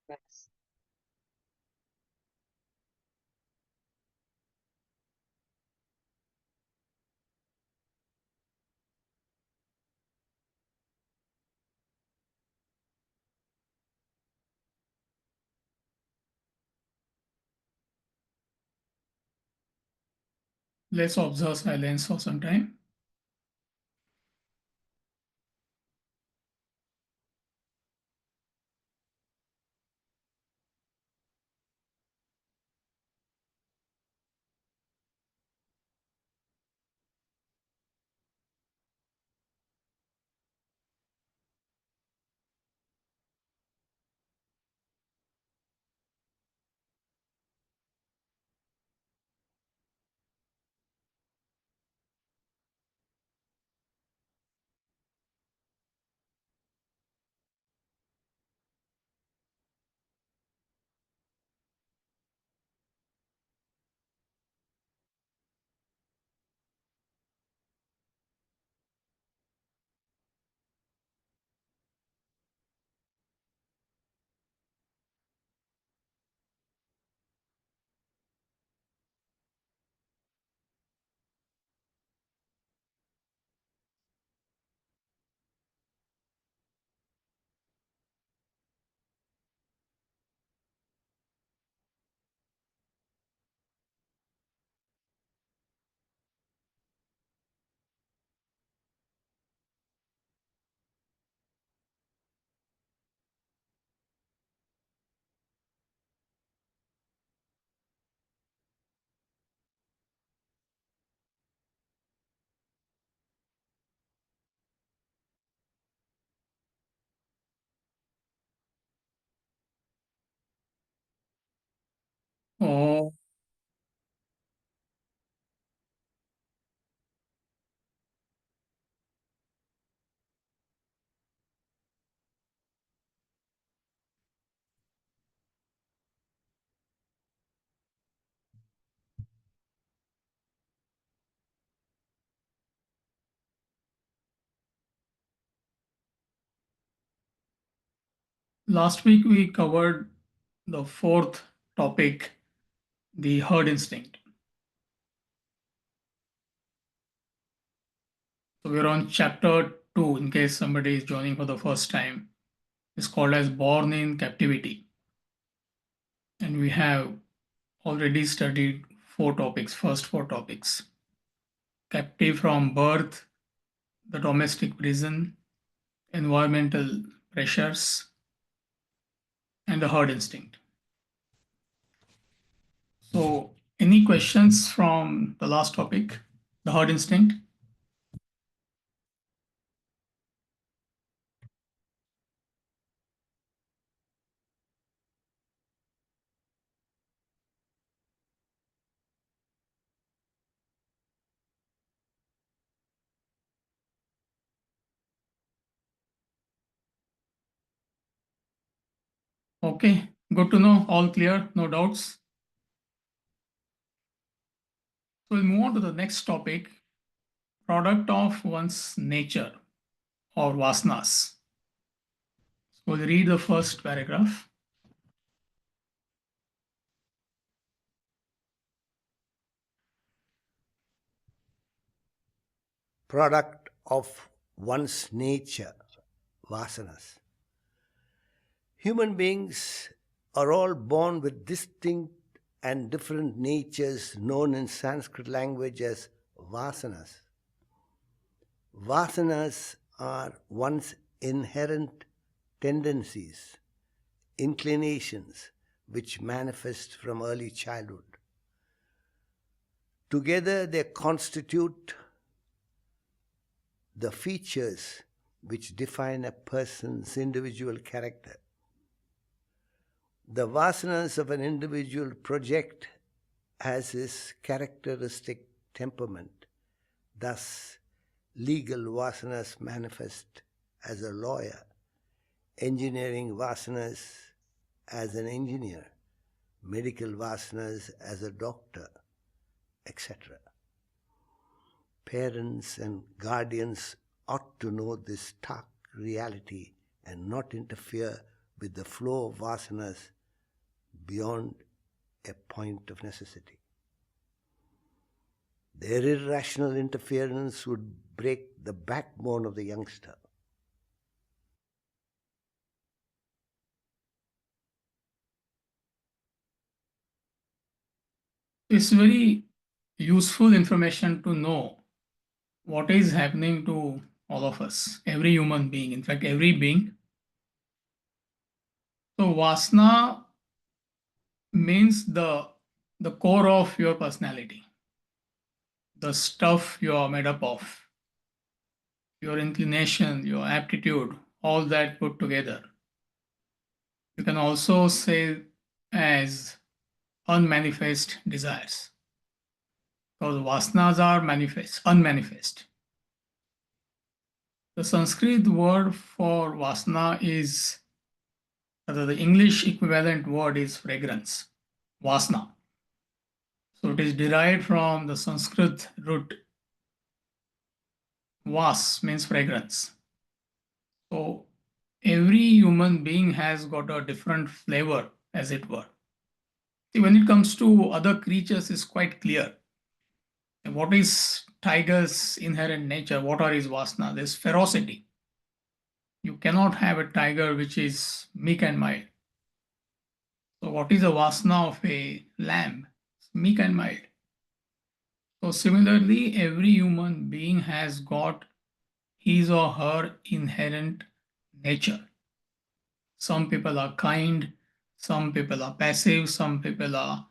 Yes. Let's observe silence for some time. Oh, last week we covered the fourth topic, the herd instinct. So we're on chapter 2 in case somebody is joining for the first time. It's called as Born in Captivity. And we have already studied first four topics. Captive from birth, the domestic prison, environmental pressures, and the herd instinct. So, any questions from the last topic, the herd instinct? Okay, good to know. All clear, no doubts. So, we'll move on to the next topic, product of one's nature or vasanas. So, we'll read the first paragraph. Product of one's nature, vasanas. Human beings are all born with distinct and different natures known in Sanskrit language as vasanas. Vasanas are one's inherent tendencies, inclinations, which manifest from early childhood. Together they constitute the features which define a person's individual character. The vasanas of an individual project as his characteristic temperament. Thus, legal vasanas manifest as a lawyer, engineering vasanas as an engineer, medical vasanas as a doctor, etc. Parents and guardians ought to know this stark reality and not interfere with the flow of vasanas beyond a point of necessity. Their irrational interference would break the backbone of the youngster. It's very useful information to know what is happening to all of us, every human being, in fact, every being. So, Vasana means the core of your personality, the stuff you are made up of, your inclination, your aptitude, all that put together. You can also say as unmanifest desires, because vasanas are manifest, unmanifest. The Sanskrit word for vasana is, rather, the English equivalent word is fragrance, vasana. So it is derived from the Sanskrit root vas, means fragrance. So every human being has got a different flavor, as it were. See, when it comes to other creatures, it's quite clear. What is tiger's inherent nature? What are his vasana? There's ferocity. You cannot have a tiger which is meek and mild. So what is the vasana of a lamb? It's meek and mild. So similarly, every human being has got his or her inherent nature. Some people are kind, some people are passive, some people are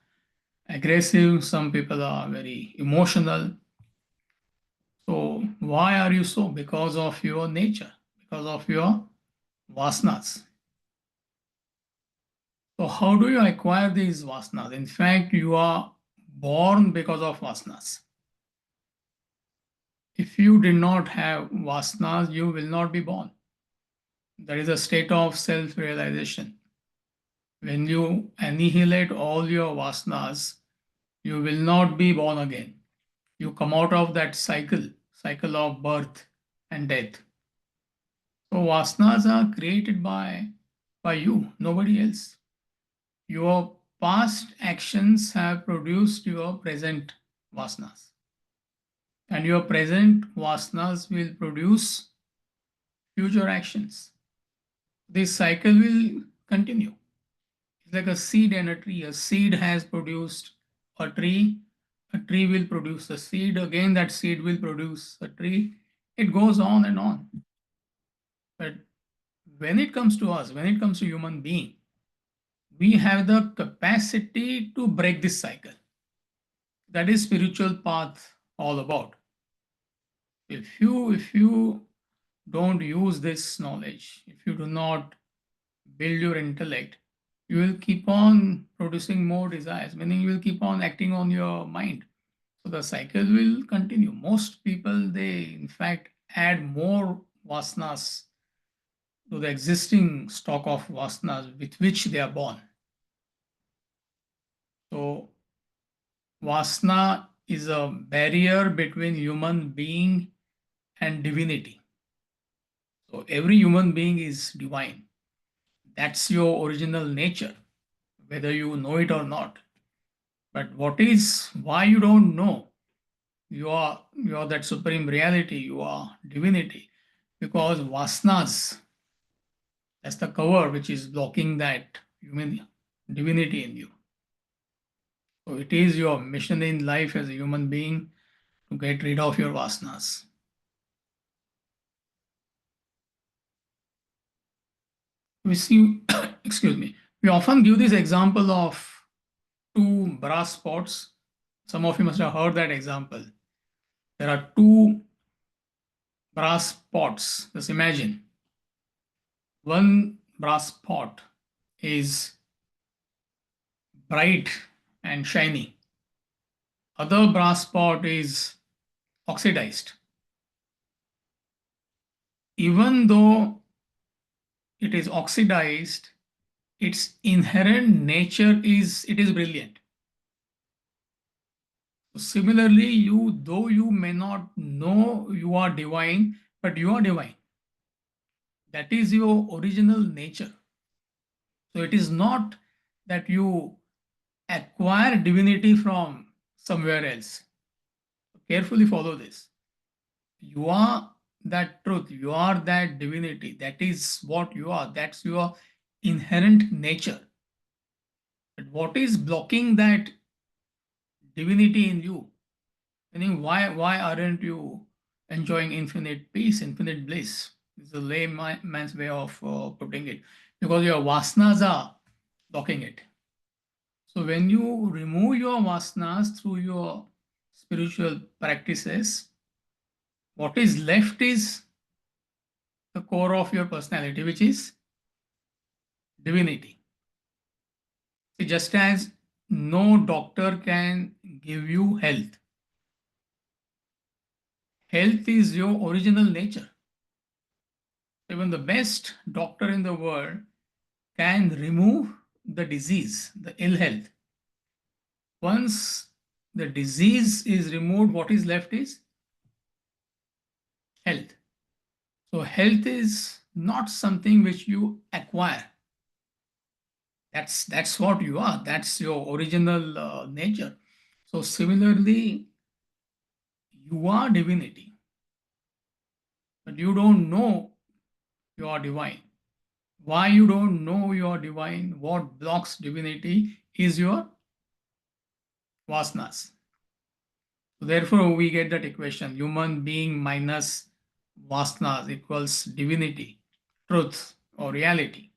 aggressive, some people are very emotional. So why are you so? Because of your nature, because of your vasanas. So how do you acquire these vasanas? In fact, you are born because of vasanas. If you did not have vasanas, you will not be born. That is a state of self-realization. When you annihilate all your vasanas, you will not be born again. You come out of that cycle of birth and death. So vasanas are created by you, nobody else. Your past actions have produced your present vasanas. And your present vasanas will produce future actions. This cycle will continue. It's like a seed and a tree. A seed has produced a tree will produce a seed, again that seed will produce a tree. It goes on and on. But when it comes to us, when it comes to human being, we have the capacity to break this cycle. That is spiritual path all about. If you don't use this knowledge, if you do not build your intellect, you will keep on producing more desires, meaning you will keep on acting on your mind. So the cycle will continue. Most people, they in fact add more vasanas to the existing stock of vasanas with which they are born. So vasana is a barrier between human being and divinity. So every human being is divine. That's your original nature, whether you know it or not. But why you don't know? You are that supreme reality, you are divinity. Because vasanas, that's the cover which is blocking that human divinity in you. So it is your mission in life as a human being to get rid of your vasanas. We see, excuse me, we often give this example of two brass pots. Some of you must have heard that example. There are two brass pots. Just imagine. One brass pot is bright and shiny. Other brass pot is oxidized. Even though it is oxidized, its inherent nature is brilliant. Similarly, though you may not know you are divine, but you are divine. That is your original nature. So it is not that you acquire divinity from somewhere else. Carefully follow this. You are that truth, you are that divinity. That is what you are. That's your inherent nature. But what is blocking that divinity in you? Meaning, why aren't you enjoying infinite peace, infinite bliss? It's a layman's way of putting it. Because your vasanas are blocking it. So when you remove your vasanas through your spiritual practices, what is left is the core of your personality, which is divinity. See, just as no doctor can give you health, health is your original nature. Even the best doctor in the world can remove the disease, the ill health. Once the disease is removed, what is left is health. So health is not something which you acquire. That's what you are. That's your original nature. So similarly, you are divinity, but you don't know you are divine. Why you don't know you are divine? What blocks divinity is your vasanas. So therefore, we get that equation: human being minus vasanas equals divinity, truth, or reality.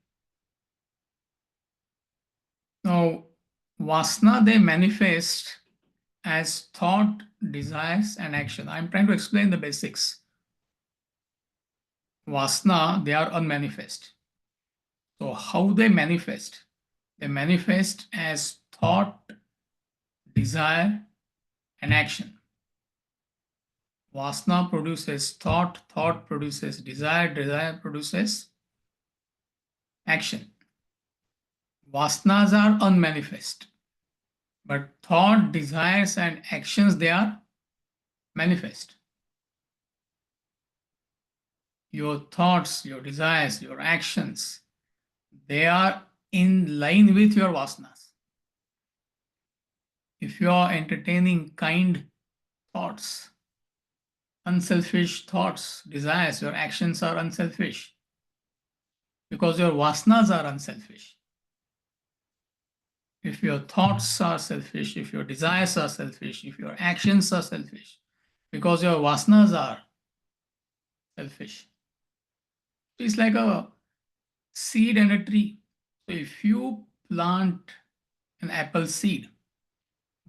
Now, vasana, they manifest as thought, desires, and action. I'm trying to explain the basics. Vasana, they are unmanifest. So how they manifest? They manifest as thought, desire, and action. Vasana produces thought, thought produces desire, desire produces action. Vasanas are unmanifest, but thought, desires, and actions, they are manifest. Your thoughts, your desires, your actions, they are in line with your vasanas. If you are entertaining kind thoughts, unselfish thoughts, desires, your actions are unselfish because your vasanas are unselfish. If your thoughts are selfish, if your desires are selfish, if your actions are selfish, because your vasanas are selfish. It's like a seed and a tree. So if you plant an apple seed,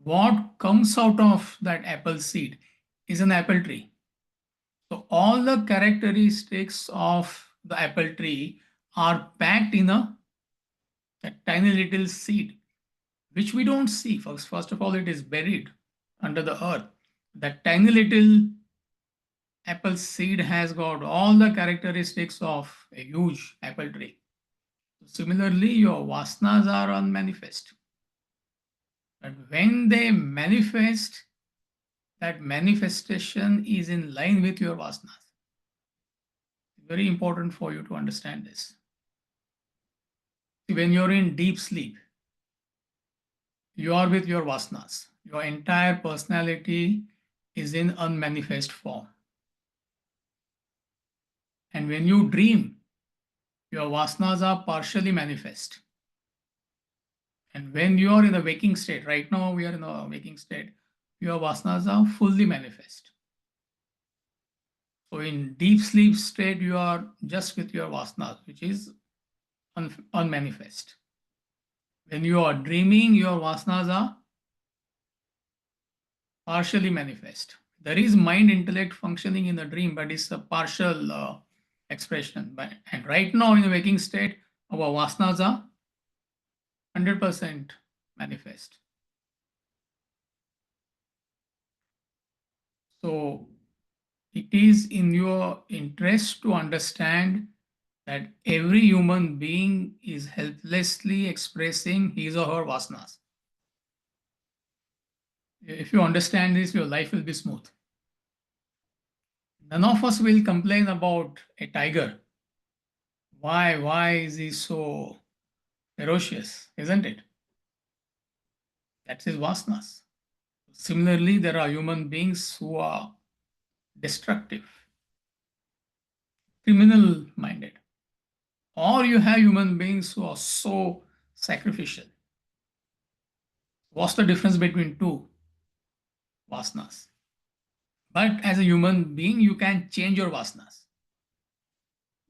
what comes out of that apple seed is an apple tree. So all the characteristics of the apple tree are packed in a tiny little seed, which we don't see. First of all, it is buried under the earth. That tiny little apple seed has got all the characteristics of a huge apple tree. Similarly, your vasanas are unmanifest. But when they manifest, that manifestation is in line with your vasanas. It's very important for you to understand this. When you're in deep sleep, you are with your vasanas. Your entire personality is in unmanifest form. And when you dream, your vasanas are partially manifest. And when you are in the waking state, right now we are in a waking state, your vasanas are fully manifest. So in deep sleep state, you are just with your vasanas, which is unmanifest. When you are dreaming, your vasanas are partially manifest. There is mind intellect functioning in the dream, but it's a partial expression. And right now in the waking state, our vasanas are 100% manifest. So it is in your interest to understand that every human being is helplessly expressing his or her vasanas. If you understand this, your life will be smooth. None of us will complain about a tiger. Why is he so ferocious, isn't it? That's his vasanas. Similarly, there are human beings who are destructive, criminal minded, or you have human beings who are so sacrificial. What's the difference between two vasanas? But as a human being, you can change your vasanas.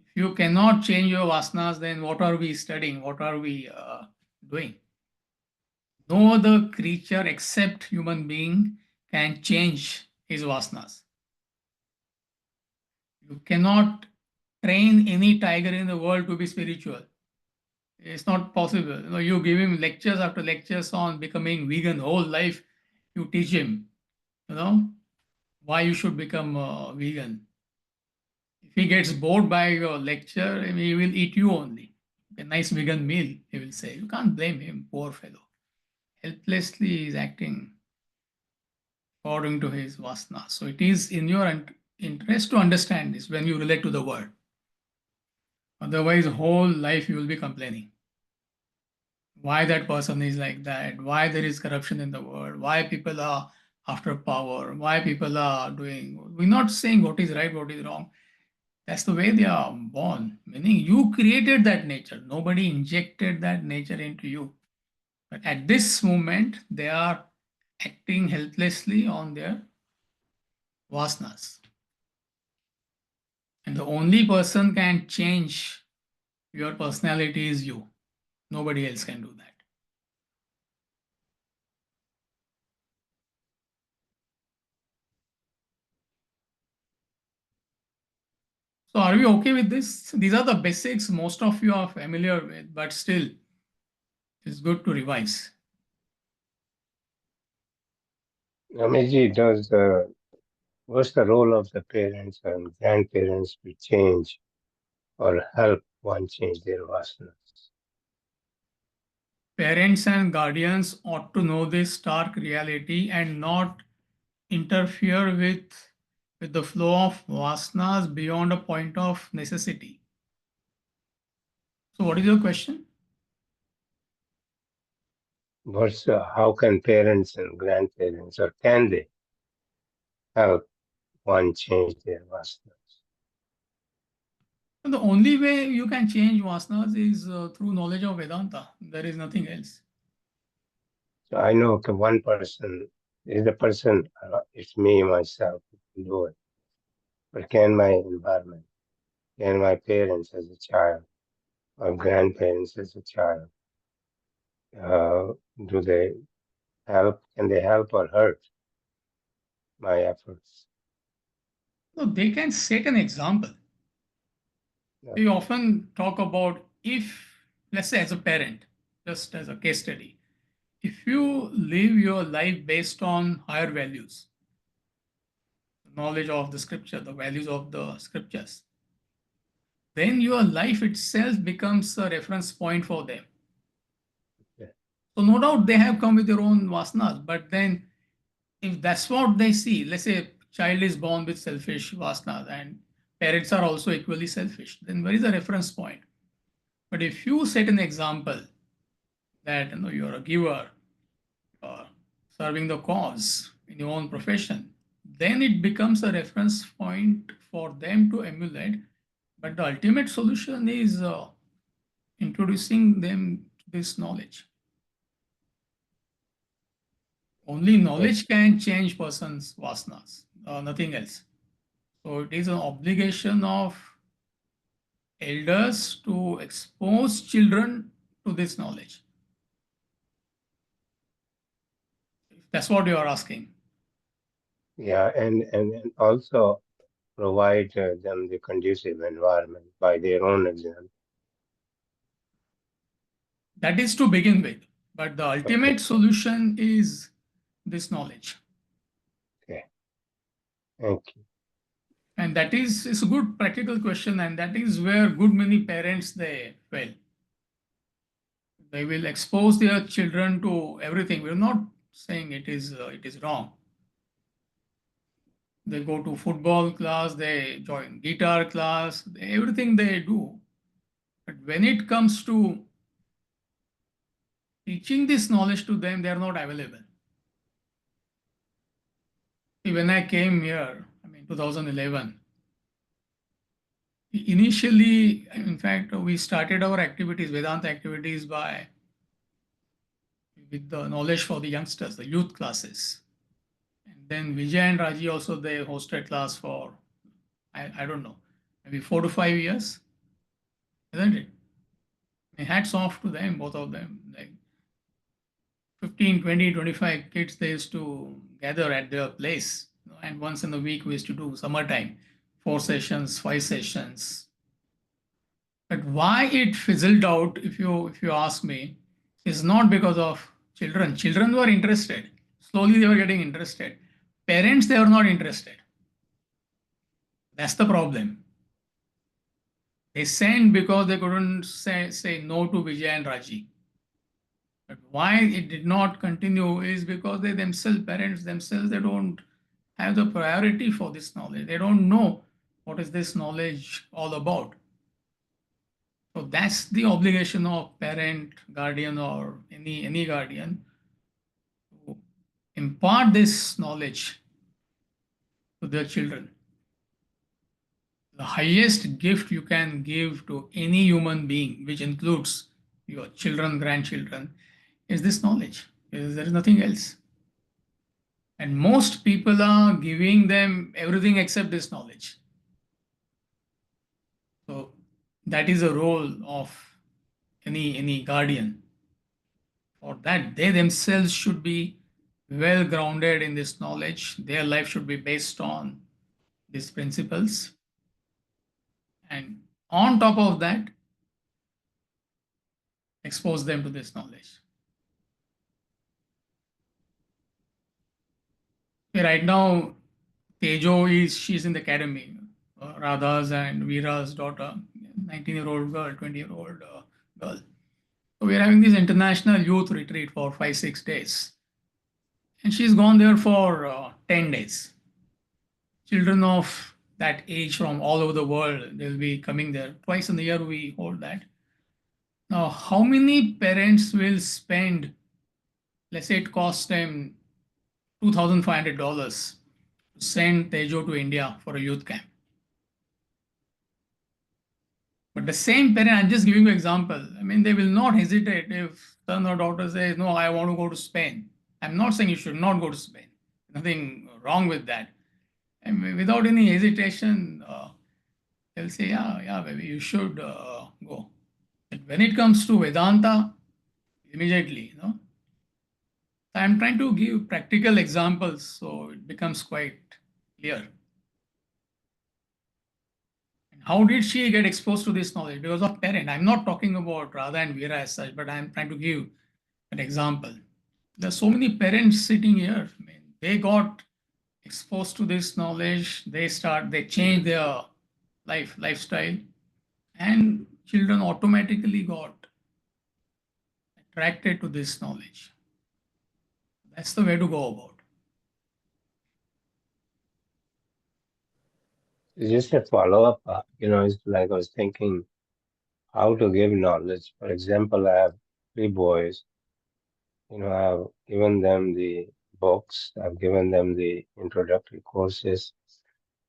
If you cannot change your vasanas, then what are we studying? What are we doing? No other creature except human being can change his vasanas. You cannot train any tiger in the world to be spiritual. It's not possible. You give him lectures after lectures on becoming vegan. Whole life you teach him, why you should become vegan. If he gets bored by your lecture, he will eat you only. A nice vegan meal, he will say. You can't blame him, poor fellow. Helplessly he is acting according to his vasana. So it is in your interest to understand this when you relate to the world. Otherwise, whole life you will be complaining. Why that person is like that, why there is corruption in the world, why people are after power, why people are doing. We're not saying what is right, what is wrong. That's the way they are born, meaning you created that nature. Nobody injected that nature into you. But at this moment, they are acting helplessly on their vasanas. And the only person can change your personality is you. Nobody else can do that. So are we okay with this? These are the basics most of you are familiar with, but still it's good to revise. Ramiji, what's the role of the parents and grandparents to change or help one change their vasanas? Parents and guardians ought to know this stark reality and not interfere with the flow of vasanas beyond a point of necessity. So what is your question? How can parents and grandparents, or can they help one change their vasanas? And the only way you can change vasanas is through knowledge of Vedanta. There is nothing else. So I know one person is the person, it's me, myself, who can do it. But can my environment, can my parents as a child, or grandparents as a child, do they help? Can they help or hurt my efforts? So they can set an example. We often talk about if, let's say as a parent, just as a case study, if you live your life based on higher values, knowledge of the scripture, the values of the scriptures, then your life itself becomes a reference point for them. Yeah. So no doubt they have come with their own vasanas, but then if that's what they see, let's say a child is born with selfish vasanas and parents are also equally selfish, then where is the reference point? But if you set an example that you're a giver, serving the cause in your own profession, then it becomes a reference point for them to emulate. But the ultimate solution is introducing them to this knowledge. Only knowledge can change person's vasanas, nothing else. So it is an obligation of elders to expose children to this knowledge. If that's what you are asking. Yeah, and also provide them the conducive environment by their own example. That is to begin with. But the ultimate solution is this knowledge. Okay. Thank you. And that is a good practical question, and that is where good many parents they fail. They will expose their children to everything. We're not saying it is wrong. They go to football class, they join guitar class, everything they do. But when it comes to teaching this knowledge to them, they are not available. See, when I came here, 2011, initially, in fact, we started our activities, Vedanta activities, with the knowledge for the youngsters, the youth classes. And then Vijay and Raji also, they hosted class for, I don't know, maybe 4 to 5 years, isn't it? Hats off to them, both of them. Like 15, 20, 25 kids, they used to gather at their place. And once in a week, we used to do summertime, 4 sessions, 5 sessions. But why it fizzled out, if you ask me, is not because of children. Children were interested. Slowly they were getting interested. Parents, they were not interested. That's the problem. They sent because they couldn't say no to Vijay and Raji. But why it did not continue is because they themselves, parents themselves, they don't have the priority for this knowledge. They don't know what is this knowledge all about. So that's the obligation of parent, guardian, or any guardian to impart this knowledge to their children. The highest gift you can give to any human being, which includes your children, grandchildren, is this knowledge. There is nothing else. And most people are giving them everything except this knowledge. So that is a role of any guardian. For that, they themselves should be well grounded in this knowledge. Their life should be based on these principles. And on top of that, expose them to this knowledge. Right now, Tejo she's in the academy. Radha's and Veera's daughter, 19-year-old girl, 20-year-old girl. So we're having this international youth retreat for 5-6 days. And she's gone there for 10 days. Children of that age from all over the world, they'll be coming there. Twice in a year we hold that. Now, how many parents will spend, let's say it costs them $2,500 to send Tejo to India for a youth camp? But the same parent, I'm just giving you an example. They will not hesitate if son or daughter says, no, I want to go to Spain. I'm not saying you should not go to Spain. Nothing wrong with that. And without any hesitation, they'll say, yeah, baby, you should go. But when it comes to Vedanta, immediately, I'm trying to give practical examples so it becomes quite clear. How did she get exposed to this knowledge? Because of parent. I'm not talking about Radha and Veera as such, but I'm trying to give an example. There's so many parents sitting here. They got exposed to this knowledge. They change their lifestyle, and children automatically got attracted to this knowledge. That's the way to go about. Just a follow-up, it's like I was thinking how to give knowledge. For example, I have 3 boys. I've given them the books. I've given them the introductory courses,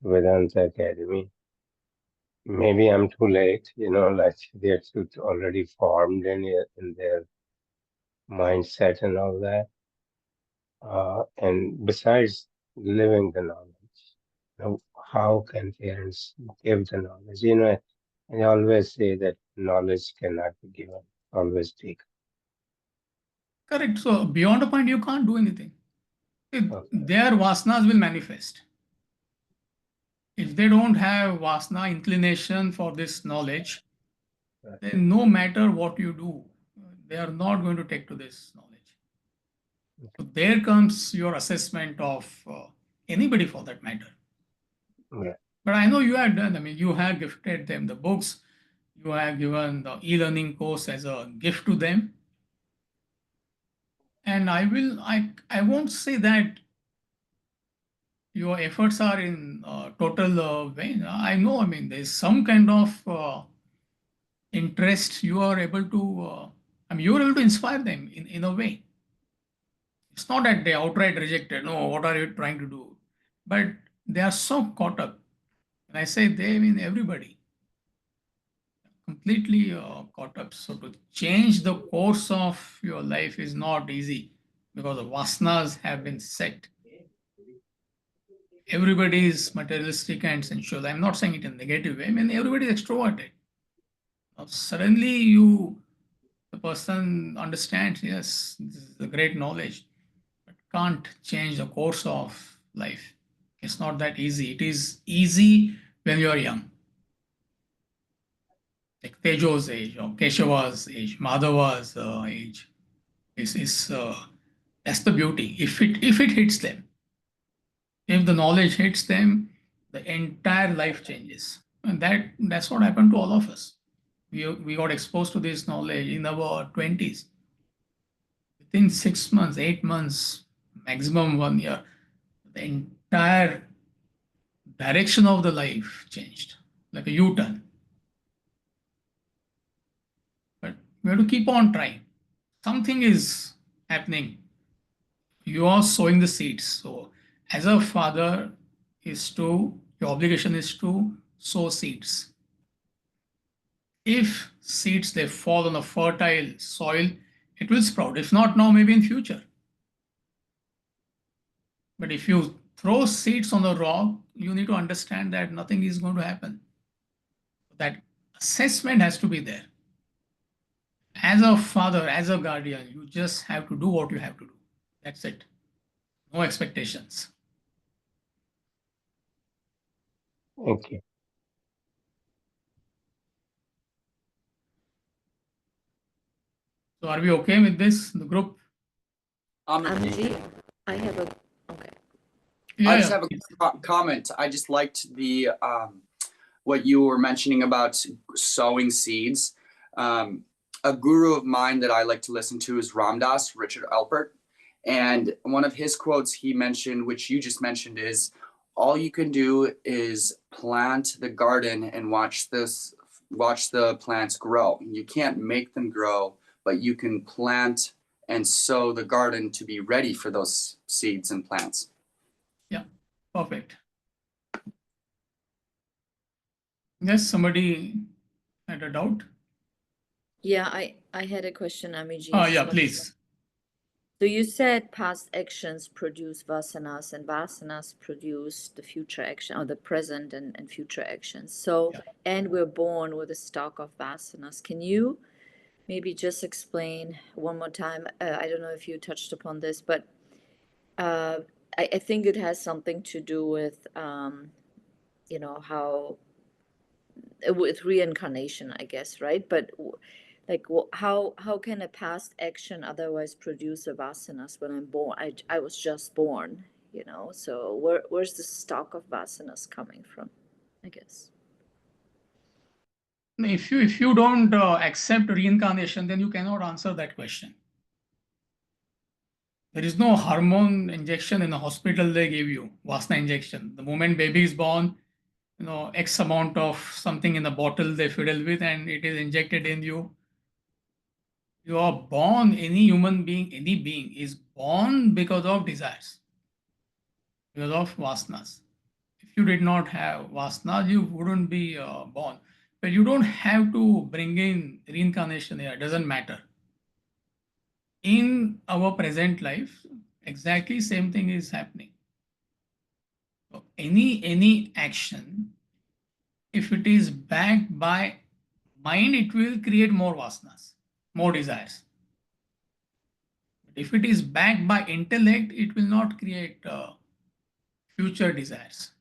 Vedanta Academy. Maybe I'm too late, like they're already formed in their mindset and all that. And besides living the knowledge, how can parents give the knowledge? I always say that knowledge cannot be given, always taken. Correct. So beyond a point, you can't do anything. Their vasanas will manifest. If they don't have vasana inclination for this knowledge, then no matter what you do, they are not going to take to this knowledge. So there comes your assessment of anybody for that matter. Yeah. But I know you have done, you have gifted them the books, you have given the e-learning course as a gift to them. And I won't say that your efforts are in total vain. I know, there's some kind of interest you are able to, mean, you're able to inspire them in a way. It's not that they outright rejected, no, what are you trying to do? But they are so caught up. And I say they, I mean everybody, completely caught up. So to change the course of your life is not easy because the vasanas have been set. Everybody is materialistic and sensual. I'm not saying it in a negative way. I mean, everybody is extroverted. Now, suddenly the person understands, yes, this is a great knowledge, but can't change the course of life. It's not that easy. It is easy when you are young. Like Tejo's age or Keshava's age, Madhava's age. That's the beauty. If it hits them, if the knowledge hits them, the entire life changes. And that's what happened to all of us. We got exposed to this knowledge in our 20s. Within 6 months, 8 months, maximum 1 year, the entire direction of the life changed, like a U-turn. But we have to keep on trying. Something is happening. You are sowing the seeds. So as a father your obligation is to sow seeds. If seeds, they fall on a fertile soil, it will sprout. If not now, maybe in future. But if you throw seeds on the rock, you need to understand that nothing is going to happen. That assessment has to be there. As a father, as a guardian, you just have to do what you have to do. That's it. No expectations. Okay. So are we okay with this, the group? Amji, I have a okay. Yeah, I just yeah. have a comment. I just liked the what you were mentioning about sowing seeds. A guru of mine that I like to listen to is Ram Dass, Richard Alpert. And one of his quotes he mentioned, which you just mentioned, is all you can do is plant the garden and watch the plants grow. You can't make them grow, but you can plant and sow the garden to be ready for those seeds and plants. Yeah, perfect. Yes, somebody had a doubt? Yeah, I had a question, Amiji. Yeah, please. So you said past actions produce vasanas and vasanas produce the future action or the present and future actions. So, Yeah. and we're born with a stock of vasanas. Can you maybe just explain one more time? I don't know if you touched upon this, but I think it has something to do with, how with reincarnation, I guess, right? But like, how can a past action otherwise produce a vasanas when I'm born? I was just born, so where's the stock of vasanas coming from, I guess? If you don't accept reincarnation, then you cannot answer that question. There is no hormone injection in the hospital they give you, Vasana injection. The moment baby is born, X amount of something in the bottle they fiddle with and it is injected in you. You are born, any human being, any being is born because of desires, because of vasanas. If you did not have vasanas, you wouldn't be born. But you don't have to bring in reincarnation here, it doesn't matter. In our present life, exactly same thing is happening. So any action, if it is backed by mind, it will create more vasanas, more desires. But if it is backed by intellect, it will not create future desires.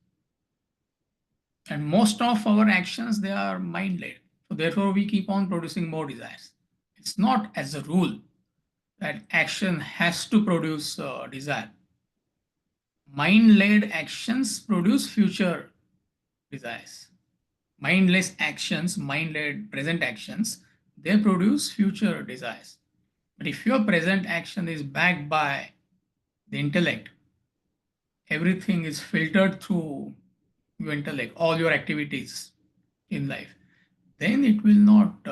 And most of our actions, they are mind-led. So therefore, we keep on producing more desires. It's not as a rule that action has to produce desire. Mind-led actions produce future desires. Mindless actions, mind-led present actions, they produce future desires. But if your present action is backed by the intellect, everything is filtered through your intellect, all your activities in life, then it will not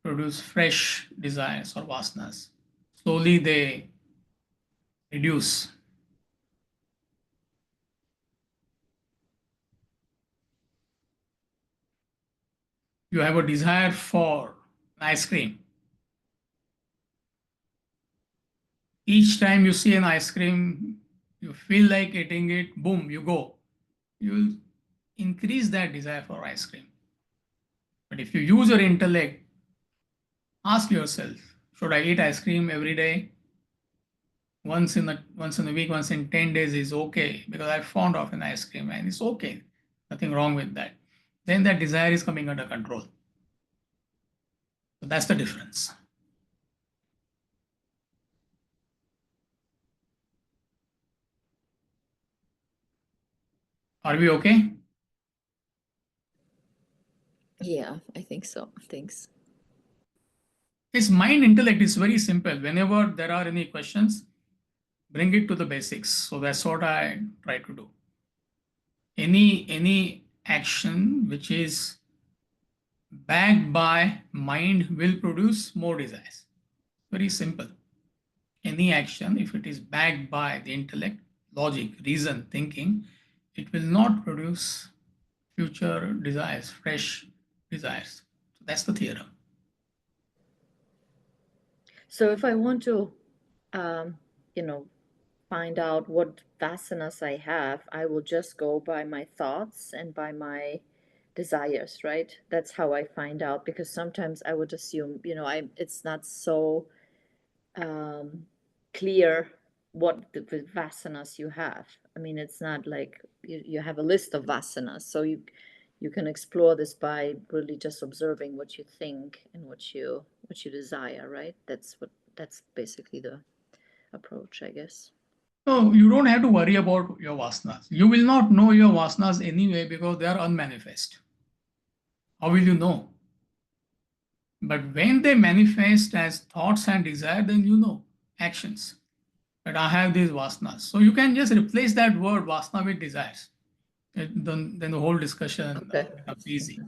produce fresh desires or vasanas. Slowly they reduce. You have a desire for ice cream. Each time you see an ice cream, you feel like eating it, boom, you go. You'll increase that desire for ice cream. But if you use your intellect, ask yourself, should I eat ice cream every day? Once in a week, once in 10 days is okay because I'm fond of an ice cream and it's okay. Nothing wrong with that. Then that desire is coming under control. So that's the difference. Are we okay? Yeah, I think so. Thanks. It's mind intellect is very simple. Whenever there are any questions, bring it to the basics. So that's what I try to do. Any action which is backed by mind will produce more desires. Very simple. Any action, if it is backed by the intellect, logic, reason, thinking, it will not produce future desires, fresh desires. So that's the theorem. So if I want to, you know, find out what vasanas I have, I will just go by my thoughts and by my desires, right? That's how I find out, because sometimes I would assume, it's not so clear what the vasanas you have. I mean, it's not like you have a list of vasanas, so you can explore this by really just observing what you think and what you desire, right? That's basically the approach, I guess. So you don't have to worry about your vasanas. You will not know your vasanas anyway because they are unmanifest. How will you know? But when they manifest as thoughts and desire, then you know actions. But I have these vasanas. So you can just replace that word vasana with desires. Then the whole discussion becomes easy.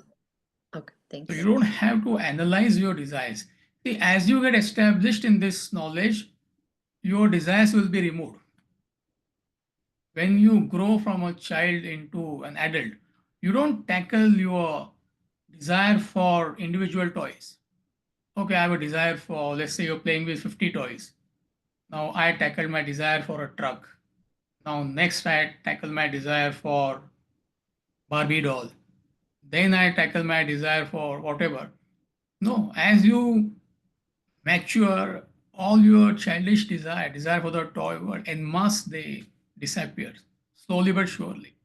Okay, thanks. So you don't have to analyze your desires. See, as you get established in this knowledge, your desires will be removed. When you grow from a child into an adult, you don't tackle your desire for individual toys. Okay, I have a desire for, let's say you're playing with 50 toys. Now I tackled my desire for a truck. Now next I tackle my desire for Barbie doll. Then I tackle my desire for whatever. No, as you mature, all your childish desire for the toy world, and must they disappear slowly but surely.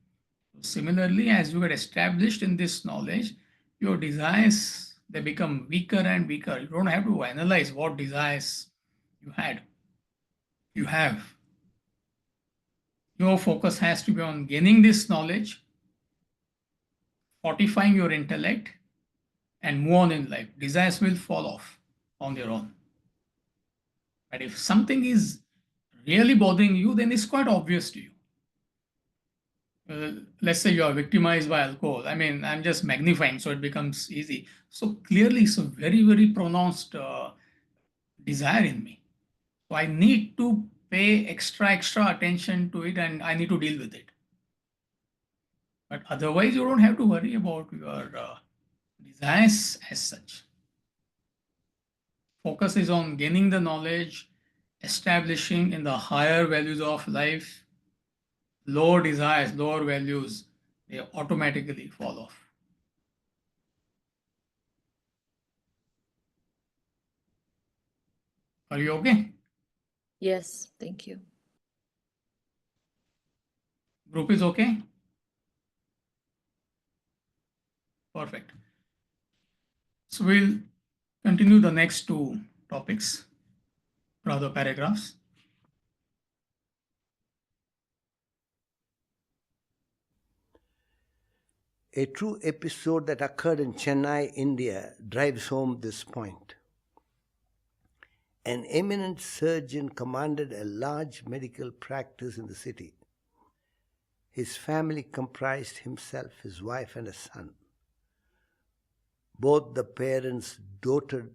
Similarly, as you get established in this knowledge, your desires, they become weaker and weaker. You don't have to analyze what desires you had. You have. Your focus has to be on gaining this knowledge, fortifying your intellect, and move on in life. Desires will fall off on their own. But if something is really bothering you, then it's quite obvious to you. Let's say you are victimized by alcohol. I mean, I'm just magnifying, so it becomes easy. So clearly, it's a very, very pronounced desire in me. So I need to pay extra attention to it, and I need to deal with it. But otherwise, you don't have to worry about your desires as such. Focus is on gaining the knowledge, establishing in the higher values of life. Lower desires, lower values, they automatically fall off. Are you okay? Yes, thank you. Group is okay? Perfect. So we'll continue the next two topics, rather paragraphs. A true episode that occurred in Chennai, India, drives home this point. An eminent surgeon commanded a large medical practice in the city. His family comprised himself, his wife, and a son. Both the parents doted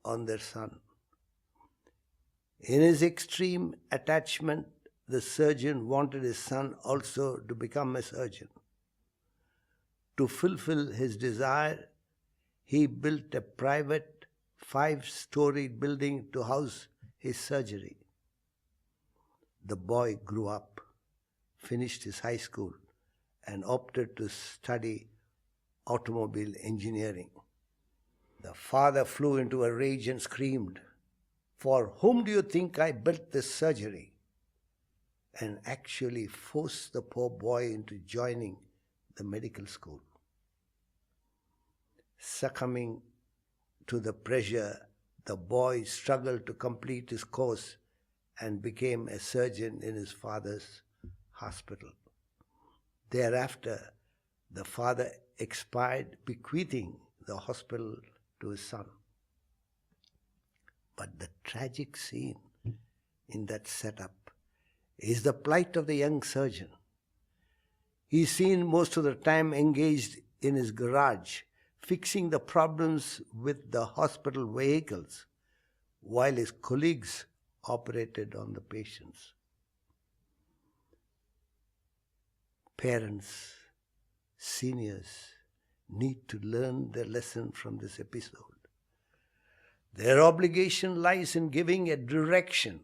on their son. In his extreme attachment, the surgeon wanted his son also to become a surgeon. To fulfill his desire, he built a private 5-storied building to house his surgery. The boy grew up, finished his high school, and opted to study automobile engineering. The father flew into a rage and screamed, "For whom do you think I built this surgery?" and actually forced the poor boy into joining the medical school. Succumbing to the pressure, the boy struggled to complete his course and became a surgeon in his father's hospital. Thereafter, the father expired, bequeathing the hospital to his son. But the tragic scene in that setup is the plight of the young surgeon. He's seen most of the time engaged in his garage, fixing the problems with the hospital vehicles, while his colleagues operated on the patients. Parents, seniors need to learn their lesson from this episode. Their obligation lies in giving a direction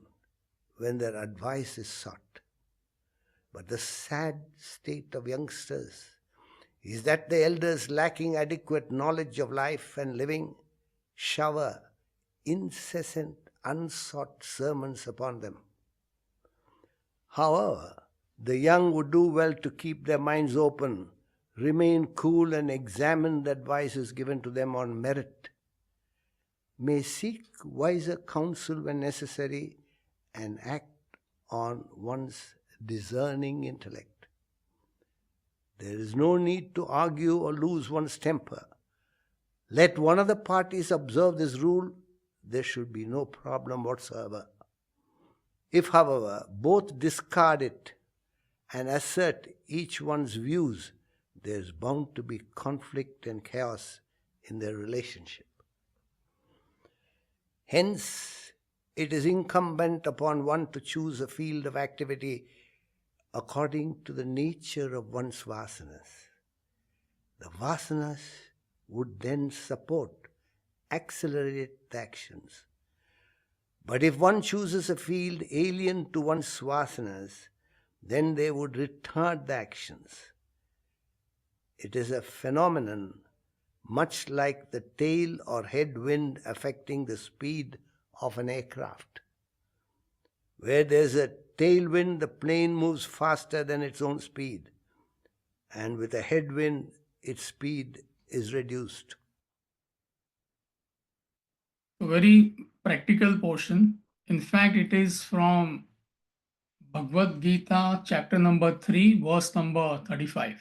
when their advice is sought. But the sad state of youngsters is that the elders, lacking adequate knowledge of life and living, shower incessant, unsought sermons upon them. However, the young would do well to keep their minds open, remain cool, and examine the advices given to them on merit. May seek wiser counsel when necessary and act on one's discerning intellect. There is no need to argue or lose one's temper. Let one of the parties observe this rule, there should be no problem whatsoever. If, however, both discard it and assert each one's views, there is bound to be conflict and chaos in their relationship. Hence, it is incumbent upon one to choose a field of activity according to the nature of one's vasanas. The vasanas would then support, accelerate the actions. But if one chooses a field alien to one's vasanas, then they would retard the actions. It is a phenomenon much like the tail or head wind affecting the speed of an aircraft. Where there's a tailwind, the plane moves faster than its own speed, and with a headwind, its speed is reduced. A very practical portion. In fact, it is from Bhagavad Gita, chapter number 3, verse number 35.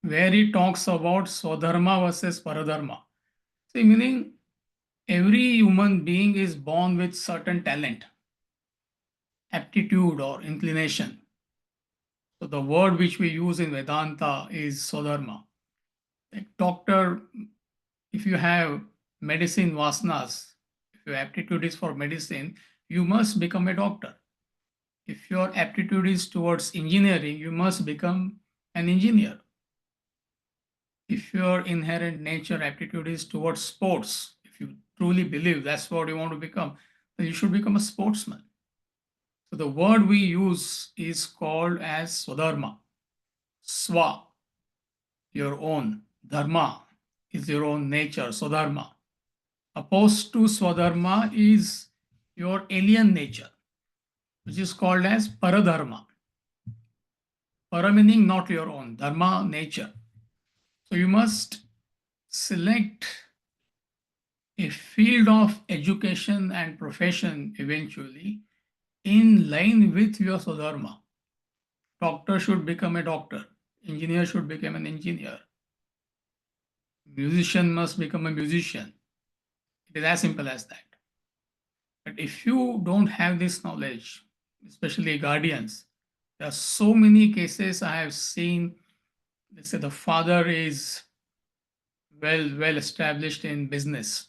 Where he talks about Swadharma versus Paradharma. See, meaning every human being is born with certain talent, aptitude or inclination. So the word which we use in Vedanta is Swadharma. Like doctor, if you have medicine vasanas, if your aptitude is for medicine, you must become a doctor. If your aptitude is towards engineering, you must become an engineer. If your inherent nature aptitude is towards sports, if you truly believe that's what you want to become, then you should become a sportsman. So the word we use is called as Swadharma. Swa, your own. Dharma is your own nature, Swadharma. Opposed to Swadharma is your alien nature, which is called as Paradharma. Para meaning not your own, Dharma, nature. So you must select a field of education and profession eventually in line with your Swadharma. Doctor should become a doctor. Engineer should become an engineer. Musician must become a musician. It is as simple as that. But if you don't have this knowledge, especially guardians, there are so many cases I have seen. Let's say the father is well established in business.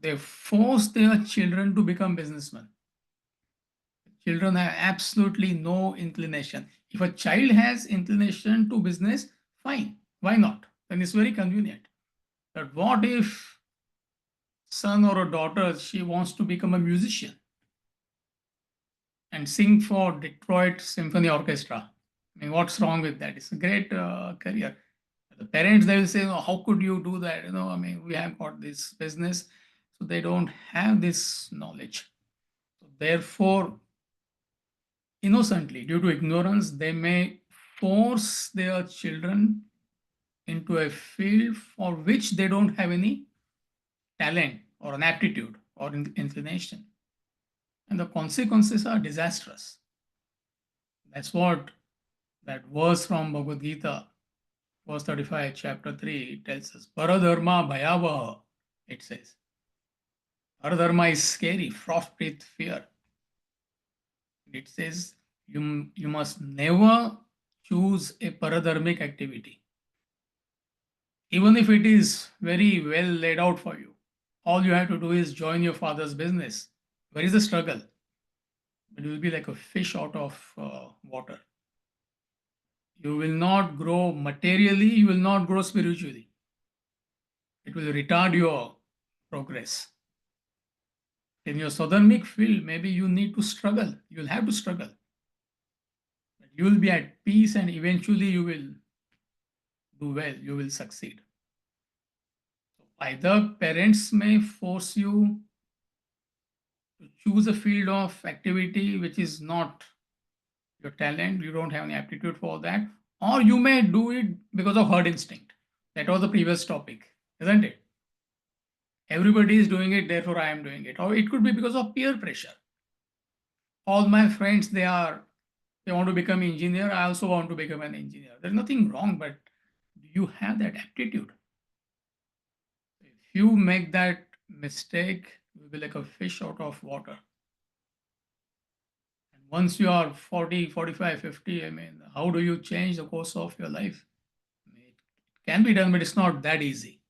They force their children to become businessmen. Children have absolutely no inclination. If a child has inclination to business, fine. Why not? Then it's very convenient. But what if son or a daughter, she wants to become a musician and sing for Detroit Symphony Orchestra? I mean, what's wrong with that? It's a great career. The parents, they will say, oh, how could you do that? I mean, we have got this business. So they don't have this knowledge. So therefore, innocently, due to ignorance, they may force their children into a field for which they don't have any talent or an aptitude or inclination. And the consequences are disastrous. That's what that verse from Bhagavad Gita, verse 35, chapter 3, tells us. Paradharma bhayavaha, it says. Paradharma is scary, fraught with fear. It says you must never choose a paradharmic activity. Even if it is very well laid out for you, all you have to do is join your father's business. Where is the struggle? It will be like a fish out of water. You will not grow materially, you will not grow spiritually. It will retard your progress. In your Swadharmic field, maybe you need to struggle. You will have to struggle. But you will be at peace and eventually you will do well, you will succeed. So either parents may force you to choose a field of activity which is not your talent, you don't have any aptitude for that, or you may do it because of herd instinct. That was the previous topic, isn't it? Everybody is doing it, therefore I am doing it. Or it could be because of peer pressure. All my friends, they want to become engineer. I also want to become an engineer. There's nothing wrong, but do you have that aptitude? If you make that mistake, you'll be like a fish out of water. And once you are 40, 45, 50, I mean, how do you change the course of your life? I mean, it can be done, but it's not that easy.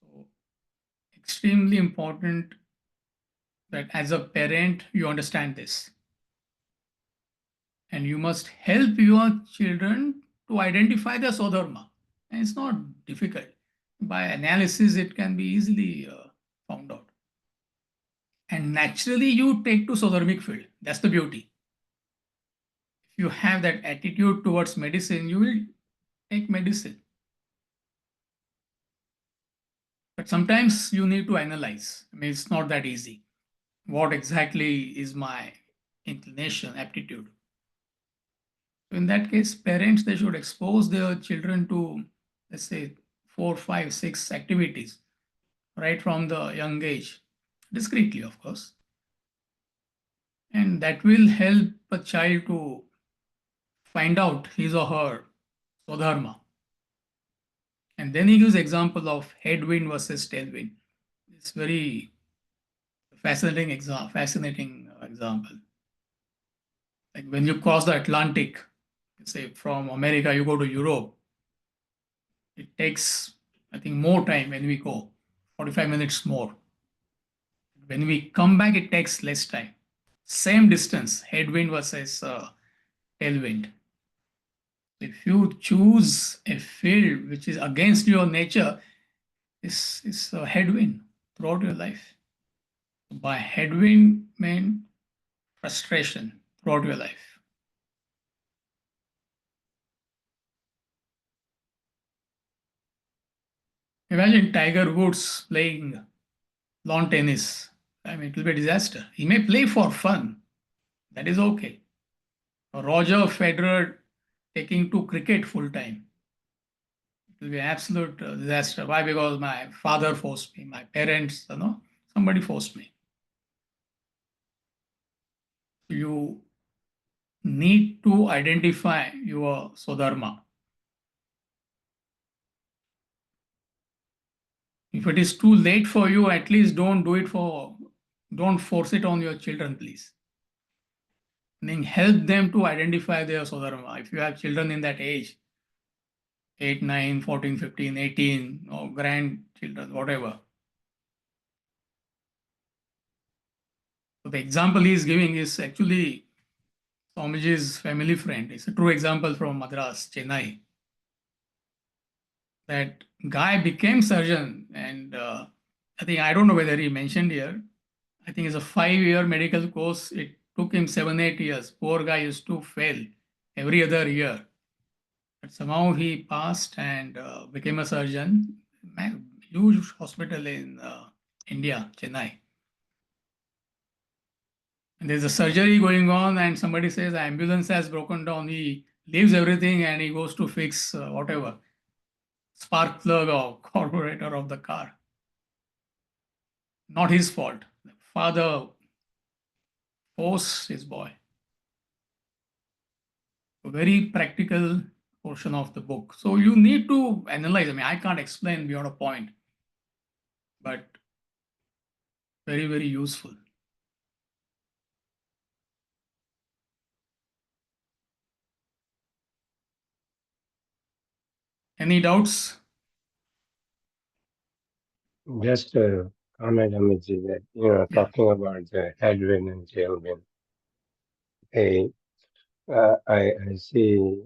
So, extremely important that as a parent, you understand this. And you must help your children to identify their Swadharma. And it's not difficult. By analysis, it can be easily found out. And naturally, you take to Swadharmic field. That's the beauty. If you have that attitude towards medicine, you will take medicine. But sometimes you need to analyze. I mean, it's not that easy. What exactly is my inclination, aptitude? In that case, parents, they should expose their children to, let's say, 4, 5, 6 activities right from the young age, discreetly, of course. And that will help a child to find out his or her Swadharma. And then he gives example of headwind versus tailwind. It's very fascinating example. Like when you cross the Atlantic, say from America, you go to Europe, it takes, I think, more time when we go, 45 minutes more. When we come back, it takes less time. Same distance, headwind versus tailwind. If you choose a field which is against your nature, it's a headwind throughout your life. By headwind, mean frustration throughout your life. Imagine Tiger Woods playing lawn tennis. I mean, it will be a disaster. He may play for fun. That is okay. Roger Federer taking to cricket full time. It will be an absolute disaster. Why? Because my father forced me, my parents, somebody forced me. You need to identify your Swadharma. If it is too late for you, at least don't force it on your children, please. And then help them to identify their Swadharma. If you have children in that age, 8, 9, 14, 15, 18, or grandchildren, whatever. So the example he is giving is actually Swamiji's family friend. It's a true example from Madras, Chennai. That guy became surgeon, and I don't know whether he mentioned here. I think it's a 5-year medical course. It took him 7, 8 years. Poor guy used to fail every other year. But somehow he passed and became a surgeon. Huge hospital in India, Chennai. And there's a surgery going on, and somebody says the ambulance has broken down. He leaves everything and he goes to fix whatever spark plug or carburetor of the car. Not his fault. The father forced his boy. A very practical portion of the book. So you need to analyze. I mean, I can't explain beyond a point, but very, very useful. Any doubts? Just a comment, Amitji, that, Yeah. talking about the headwind and tailwind. I see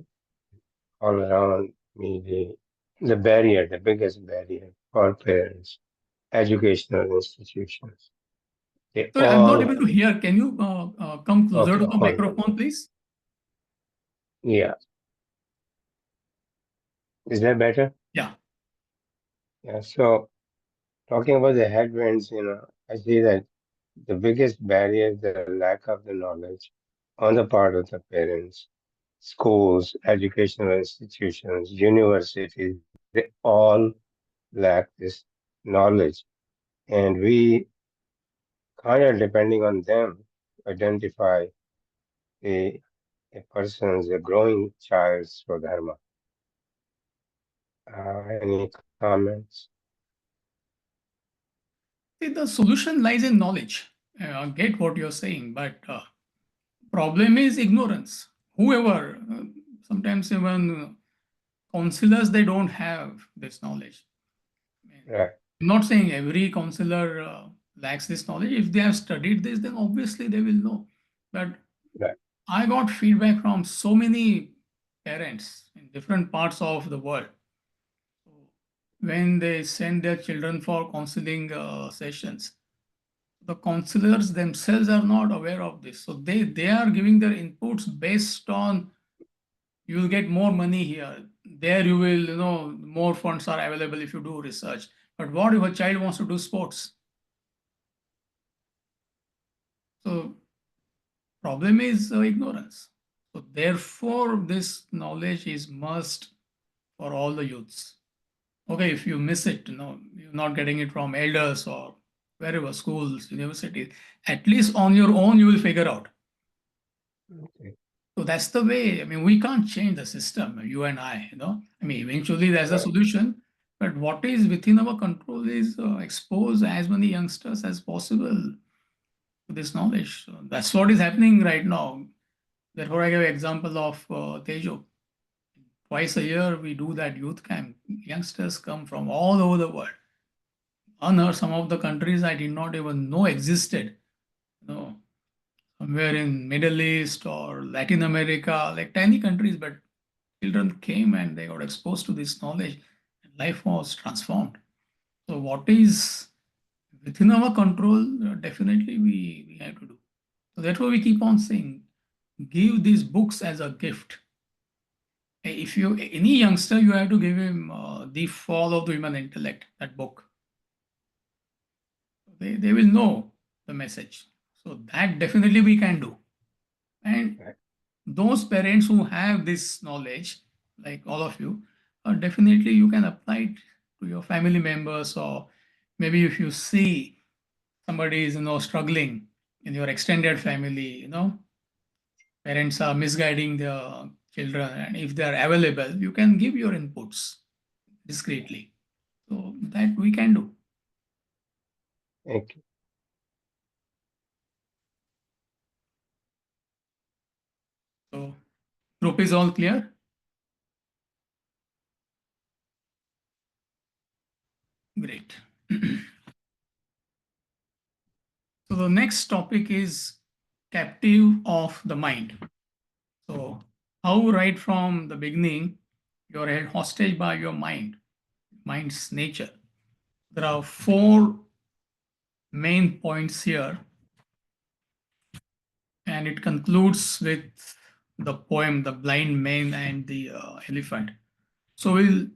all around me the barrier, the biggest barrier for parents, educational institutions. They Sorry, I'm not all, able to hear. Can you come closer okay, to the hold on. microphone, please? Yeah. Is that better? Yeah. Yeah. So talking about the headwinds, I see that the biggest barrier is the lack of the knowledge on the part of the parents, schools, educational institutions, universities. They all lack this knowledge. And we kind of depending on them identify a, a person's, a growing child's Swadharma. Any comments? See, the solution lies in knowledge. I get what you're saying, but problem is ignorance. Whoever, sometimes even counselors, they don't have this knowledge. Right. I'm not saying every counselor lacks this knowledge. If they have studied this, then obviously they will know. But Right. I got feedback from so many parents in different parts of the world. When they send their children for counseling sessions, the counselors themselves are not aware of this. So they are giving their inputs based on you will get more money here. There you will, more funds are available if you do research. But what if a child wants to do sports? So problem is ignorance. So therefore, this knowledge is must for all the youths. Okay, if you miss it, you're not getting it from elders or wherever, schools, universities, at least on your own, you will figure out. Okay. So that's the way. I mean, we can't change the system, you and I. I mean, eventually there's a Right. solution, but what is within our control is expose as many youngsters as possible to this knowledge. So that's what is happening right now. Therefore, I give an example of Tejo. Twice a year, we do that youth camp. Youngsters come from all over the world. Unearth some of the countries I did not even know existed. Somewhere in Middle East or Latin America, like tiny countries, but children came and they got exposed to this knowledge and life was transformed. So what is within our control, definitely we have to do. So therefore we keep on saying, give these books as a gift. If any youngster, you have to give him The Fall of the Human Intellect, that book. They will know the message. So that definitely we can do. And Right. those parents who have this knowledge, like all of you, definitely you can apply it to your family members, or maybe if you see somebody is struggling in your extended family, parents are misguiding their children, and if they are available, you can give your inputs discreetly. So that we can do. Thank you. So group is all clear? Great. So the next topic is captive of the mind. So how right from the beginning you are held hostage by your mind's nature. There are 4 main points here, and it concludes with the poem, The Blind Man and the Elephant. So we'll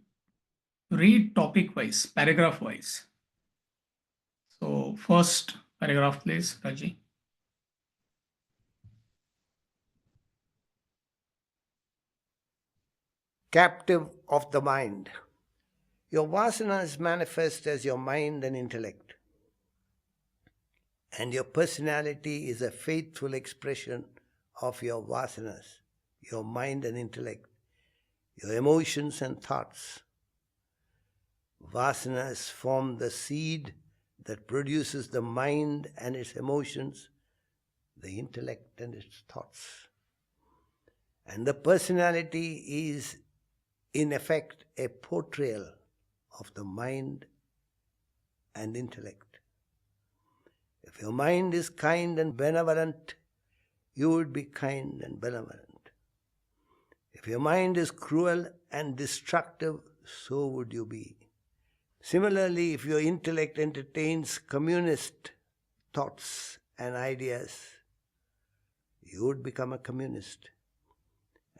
read topic wise, paragraph wise. So first paragraph, please, Raji. Captive of the mind. Your vasanas manifest as your mind and intellect, and your personality is a faithful expression of your vasanas, your mind and intellect, your emotions and thoughts. Vasanas form the seed that produces the mind and its emotions, the intellect and its thoughts. And the personality is, in effect, a portrayal of the mind and intellect. If your mind is kind and benevolent, you would be kind and benevolent. If your mind is cruel and destructive, so would you be. Similarly, if your intellect entertains communist thoughts and ideas, you would become a communist.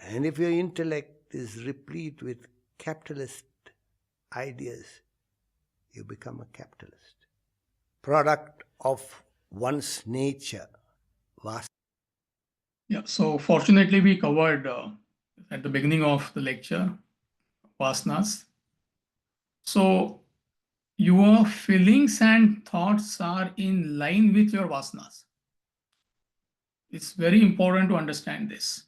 And if your intellect is replete with capitalist ideas, you become a capitalist. Product of one's nature. Yeah, so fortunately we covered at the beginning of the lecture, vasanas. So your feelings and thoughts are in line with your vasanas. It's very important to understand this.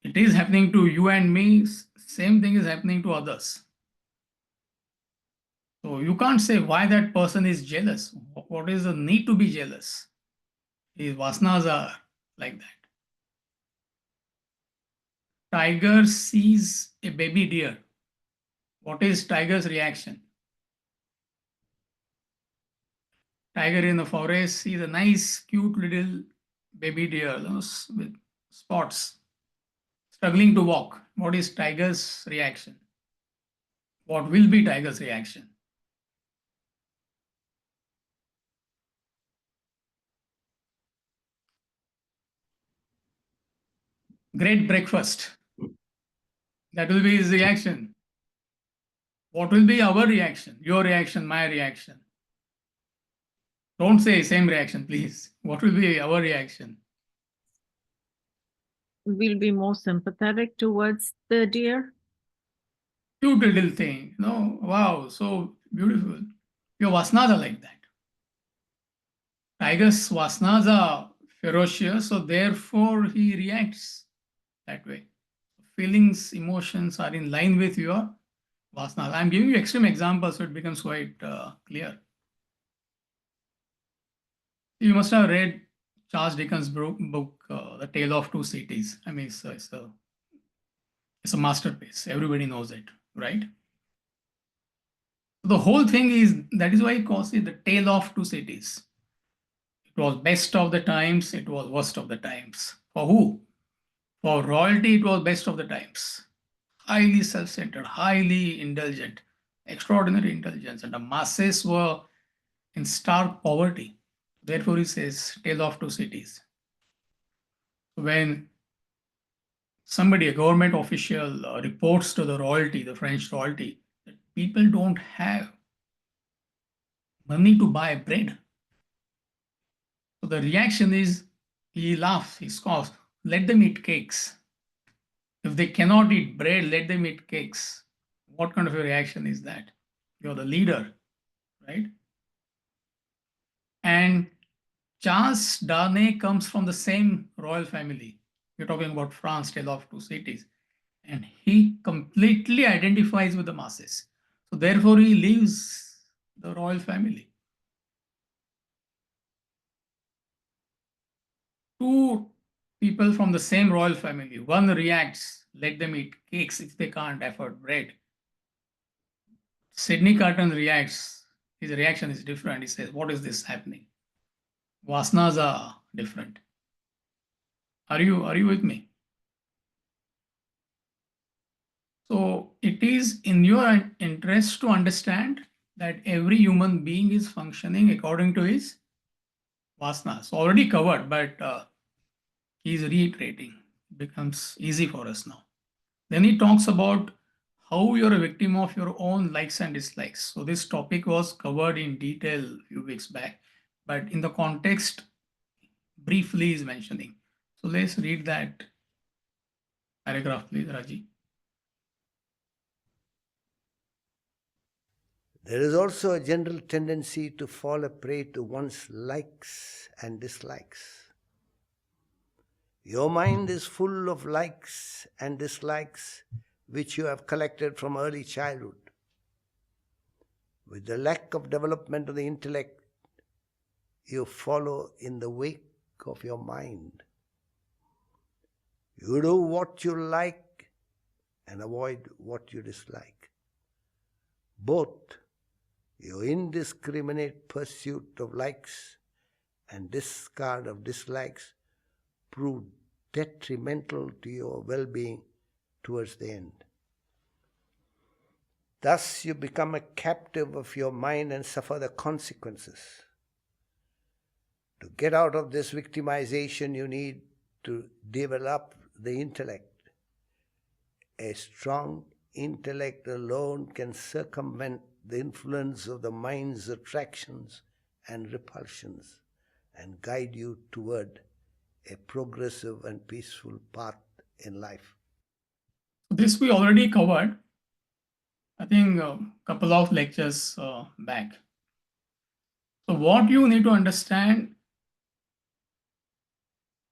It is happening to you and me, same thing is happening to others. So you can't say why that person is jealous. What is the need to be jealous? His vasanas are like that. Tiger sees a baby deer. What is tiger's reaction? Tiger in the forest sees a nice, cute little baby deer, with spots, struggling to walk. What is tiger's reaction? What will be tiger's reaction? Great breakfast. That will be his reaction. What will be our reaction? Your reaction, my reaction. Don't say same reaction, please. What will be our reaction? We'll be more sympathetic towards the deer. Cute little thing. No, wow, so beautiful. Your vasanas are like that. Tiger's vasanas are ferocious, so therefore he reacts that way. Feelings, emotions are in line with your vasanas. I'm giving you extreme examples so it becomes quite clear. You must have read Charles Dickens' book, The Tale of Two Cities. I mean, it's a masterpiece. Everybody knows it, right? The whole thing is, that is why he calls it the Tale of Two Cities. It was best of the times, it was worst of the times. For who? For royalty, it was best of the times. Highly self-centered, highly indulgent, extraordinary intelligence, and the masses were in stark poverty. Therefore, he says, Tale of Two Cities. When somebody, a government official, reports to the royalty, the French royalty, that people don't have money to buy bread. So the reaction is, he laughs, he scoffs, let them eat cakes. If they cannot eat bread, let them eat cakes. What kind of a reaction is that? You're the leader, right? And Charles Darnay comes from the same royal family. We're talking about France, Tale of Two Cities. And he completely identifies with the masses. So therefore, he leaves the royal family. Two people from the same royal family. One reacts, let them eat cakes if they can't afford bread. Sidney Carton reacts, his reaction is different. He says, what is this happening? Vasanas are different. Are you with me? So it is in your interest to understand that every human being is functioning according to his vasanas. Already covered, but he's reiterating. It becomes easy for us now. Then he talks about how you're a victim of your own likes and dislikes. So this topic was covered in detail a few weeks back, but in the context, briefly is mentioning. So let's read that paragraph, please, Raji. There is also a general tendency to fall a prey to one's likes and dislikes. Your mind is full of likes and dislikes which you have collected from early childhood. With the lack of development of the intellect, you follow in the wake of your mind. You do what you like and avoid what you dislike. Both your indiscriminate pursuit of likes and discard of dislikes prove detrimental to your well-being towards the end. Thus you become a captive of your mind and suffer the consequences. To get out of this victimization, you need to develop the intellect. A strong intellect alone can circumvent the influence of the mind's attractions and repulsions and guide you toward a progressive and peaceful path in life. This we already covered, I think a couple of lectures back. So what you need to understand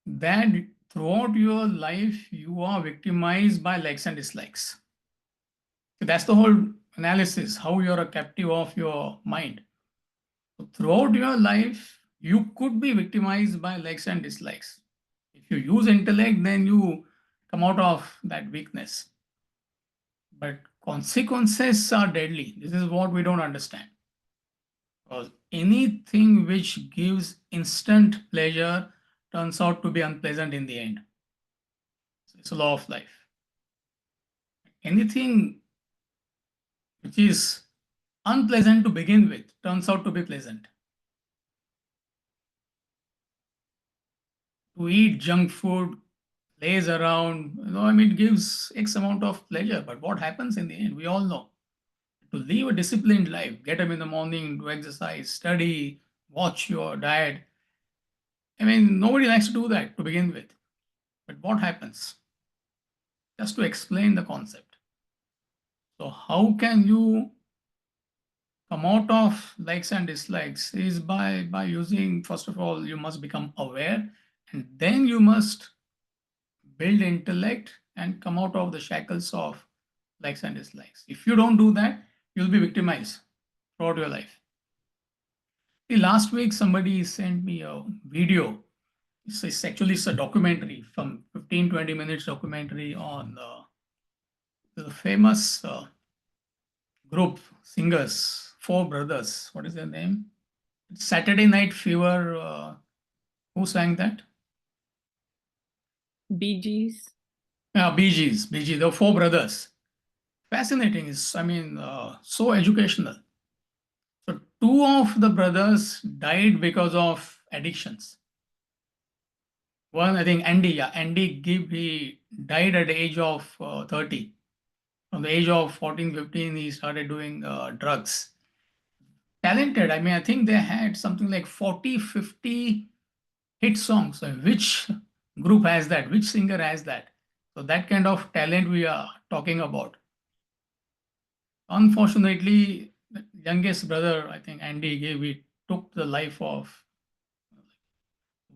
that throughout your life, you are victimized by likes and dislikes. So that's the whole analysis, how you're a captive of your mind. So throughout your life, you could be victimized by likes and dislikes. If you use intellect, then you come out of that weakness. But consequences are deadly. This is what we don't understand. Because anything which gives instant pleasure turns out to be unpleasant in the end. It's a law of life. Anything which is unpleasant to begin with turns out to be pleasant. To eat junk food, lays around, it gives X amount of pleasure, but what happens in the end, we all know. To live a disciplined life, get up in the morning, do exercise, study, watch your diet. Nobody likes to do that to begin with. But what happens? Just to explain the concept. So how can you come out of likes and dislikes is by using, first of all, you must become aware, and then you must build intellect and come out of the shackles of likes and dislikes. If you don't do that, you'll be victimized throughout your life. See, last week somebody sent me a video. It's actually a documentary, from 15-20 minutes documentary on the famous group singers, four brothers. What is their name? Saturday Night Fever. Who sang that? Bee Gees. Bee Gees. The four brothers. Fascinating. Is so educational. So two of the brothers died because of addictions. One, I think Andy Gibb, he died at the age of 30. From the age of 14, 15, he started doing drugs. Talented. I think they had something like 40, 50 hit songs. So which group has that? Which singer has that? So that kind of talent we are talking about. Unfortunately, the youngest brother, I think Andy Gibb, he took the life of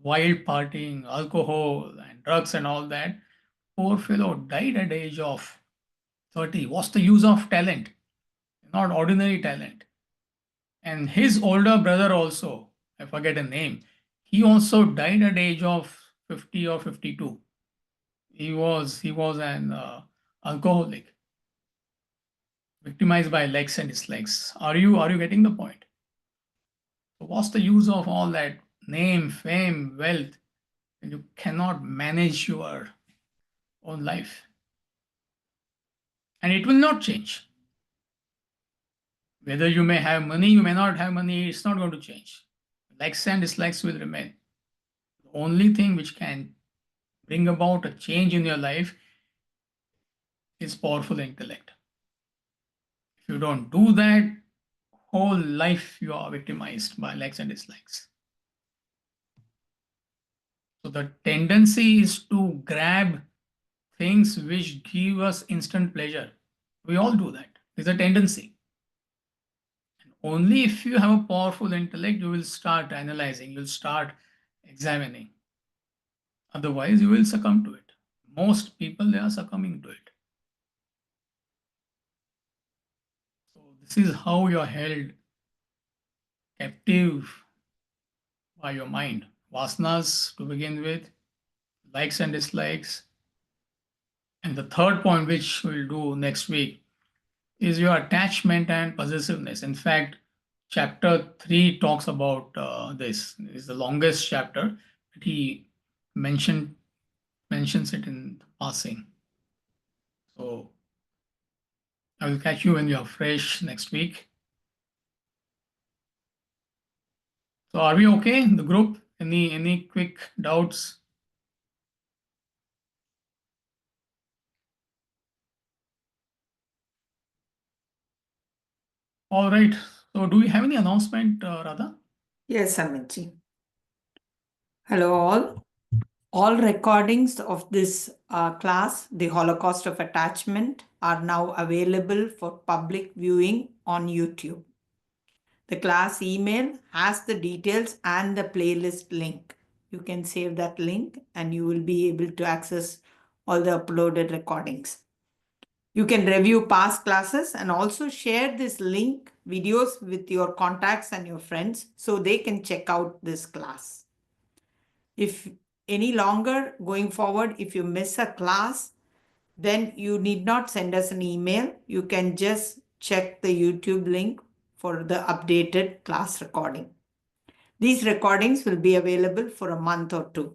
wild partying, alcohol and drugs and all that. Poor fellow died at the age of 30. What's the use of talent? Not ordinary talent. And his older brother also, I forget the name, he also died at the age of 50 or 52. He was an alcoholic. victimized by likes and dislikes. Are you getting the point? So what's the use of all that name, fame, wealth, when you cannot manage your own life? And it will not change. Whether you may have money, you may not have money, it's not going to change. Likes and dislikes will remain. The only thing which can bring about a change in your life is powerful intellect. If you don't do that, whole life you are victimized by likes and dislikes. So the tendency is to grab things which give us instant pleasure. We all do that. It's a tendency. And only if you have a powerful intellect, you will start analyzing, you'll start examining. Otherwise, you will succumb to it. Most people, they are succumbing to it. So this is how you are held captive by your mind. Vasanas to begin with, likes and dislikes. And the third point, which we'll do next week, is your attachment and possessiveness. In fact, chapter 3 talks about this. It's the longest chapter. He mentions it in passing. So I will catch you when you are fresh next week. So are we okay in the group? Any quick doubts? All right. So do we have any announcement, Radha? Yes, Amitji. Hello all. All recordings of this class, The Holocaust of Attachment, are now available for public viewing on YouTube. The class email has the details and the playlist link. You can save that link and you will be able to access all the uploaded recordings. You can review past classes and also share this link videos with your contacts and your friends so they can check out this class. If any longer going forward, if you miss a class, then you need not send us an email. You can just check the YouTube link for the updated class recording. These recordings will be available for a month or 2.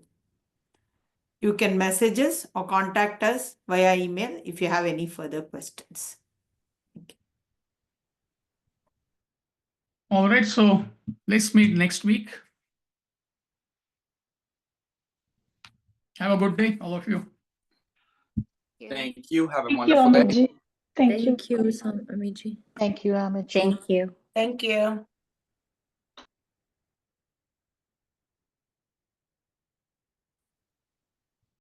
You can message us or contact us via email if you have any further questions. All right. So let's meet next week. Have a good day, all of you. Thank you. Have a Thank you, wonderful day. Amitji. Thank you. Thank you, Amiji. Thank you, Amitji. Thank you. Thank you.